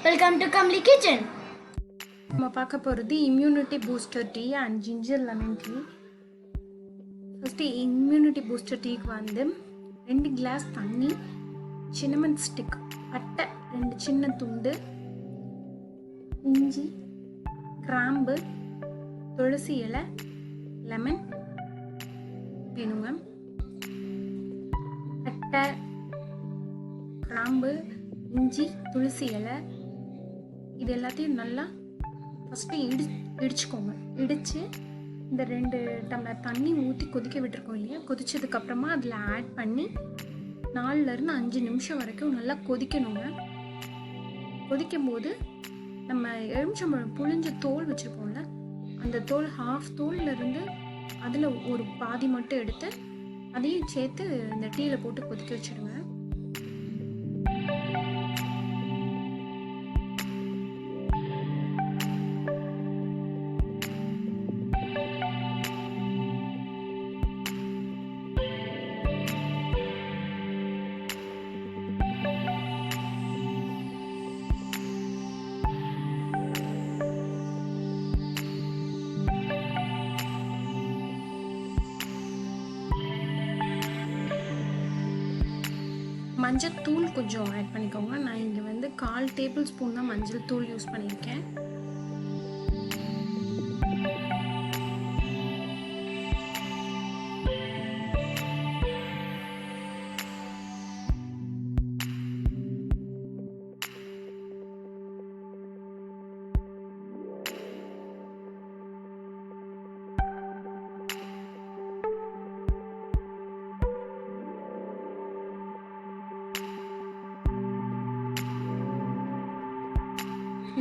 Welcome to Kamali Kitchen. நம்ம பார்க்க போகிறது immunity booster tea and ginger lemon tea. First immunity booster டீக்கு வந்து 2 கிளாஸ் தண்ணி, சின்னமன் ஸ்டிக், பட்டை 2 சின்ன துண்டு, இஞ்சி, கிராம்பு, துளசி இலை, லெமன் வேணுங்க. பட்டை, கிராம்பு, இஞ்சி, துளசி இலை இது எல்லாத்தையும் நல்லா ஃபஸ்ட்டு இடிச்சுக்கோங்க. இடித்து இந்த 2 டம்ளர் தண்ணி ஊற்றி கொதிக்க விட்டுருக்கோம் இல்லையா, கொதிச்சதுக்கப்புறமா அதில் ஆட் பண்ணி 4லேருந்து 5 நிமிஷம் வரைக்கும் நல்லா கொதிக்கணுங்க. கொதிக்கும் போது நம்ம எலுமிச்சம்பழம் புளிஞ்ச தோல் வச்சுருப்போம்ல, அந்த தோல் ஹாஃப் தோல்லேருந்து அதில் ஒரு பாதி மட்டும் எடுத்து அதையும் சேர்த்து இந்த டீயில் போட்டு கொதிக்க வச்சுடுங்க. மஞ்சள் தூள் கொஞ்சம் ஆட் பண்ணிக்கோங்க. நான் இங்கே வந்து 1/4 டேபிள் ஸ்பூன் தான் மஞ்சள் தூள் யூஸ் பண்ணியிருக்கேன்.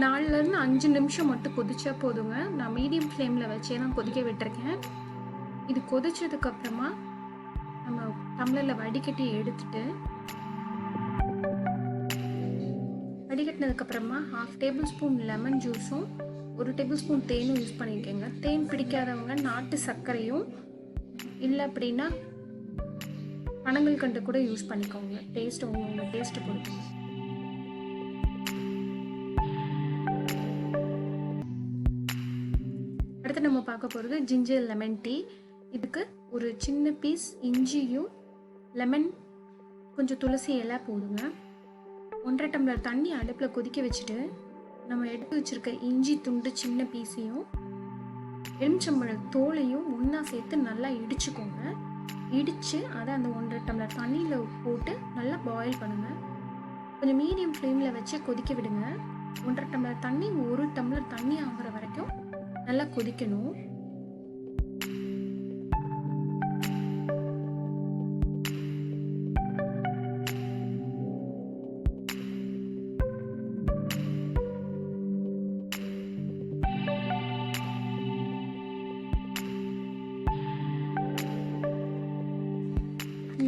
நாலுலேருந்து 5 நிமிஷம் மட்டும் கொதிச்சா போதுங்க. நான் மீடியம் ஃப்ளேமில் வச்சே தான் கொதிக்க விட்டுருக்கேன். இது கொதிச்சதுக்கப்புறமா நம்ம டம்ளரில் வடிகட்டி எடுத்துட்டு, வடிகட்டினதுக்கப்புறமா 1/2 டேபிள் ஸ்பூன் லெமன் ஜூஸும் 1 டேபிள் ஸ்பூன் தேனும் யூஸ் பண்ணியிருக்கேங்க. தேன் பிடிக்காதவங்க நாட்டு சர்க்கரையும் இல்லை அப்படின்னா பனங்கல்கண்டு கூட யூஸ் பண்ணிக்கோங்க. டேஸ்ட் உங்கள் டேஸ்ட்டு பொறுத்து. அடுத்து நம்ம பார்க்க போகிறது ஜிஞ்சர் லெமன் டீ. இதுக்கு ஒரு சின்ன பீஸ் இஞ்சியும் லெமன் கொஞ்சம் துளசி இலை போடுங்க. 1.5 டம்ளர் தண்ணி அடுப்பில் கொதிக்க வச்சுட்டு நம்ம எடுத்து வச்சுருக்க இஞ்சி துண்டு சின்ன பீஸையும் எலுமிச்சம்பழ தோலையும் ஒன்றா சேர்த்து நல்லா இடிச்சுக்கோங்க. இடித்து அதை அந்த 1.5 டம்ளர் தண்ணியில் போட்டு நல்லா பாயில் பண்ணுங்கள். கொஞ்சம் மீடியம் ஃப்ளேமில் வச்சு கொதிக்க விடுங்க. 1.5 டம்ளர் தண்ணி 1 டம்ளர் தண்ணி ஆகிற வரைக்கும் நல்லா கொதிக்கணும்.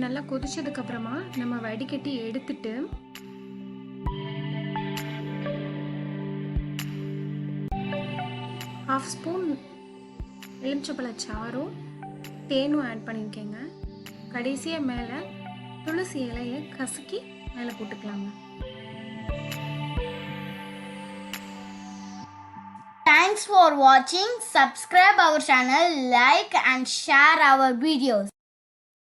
நல்லா கொதிச்சதுக்கு அப்புறமா நம்ம வடிகட்டி எடுத்துட்டு ½ ஸ்பூன் எலுமிச்சப்பழ சாறும் தேனும் ஆட் பண்ணியிருக்கேங்க. கடைசியாக மேலே துளசி இலையை கசக்கி மேலே போட்டுக்கலாங்க. Thanks for watching. Subscribe our channel, like and share our videos.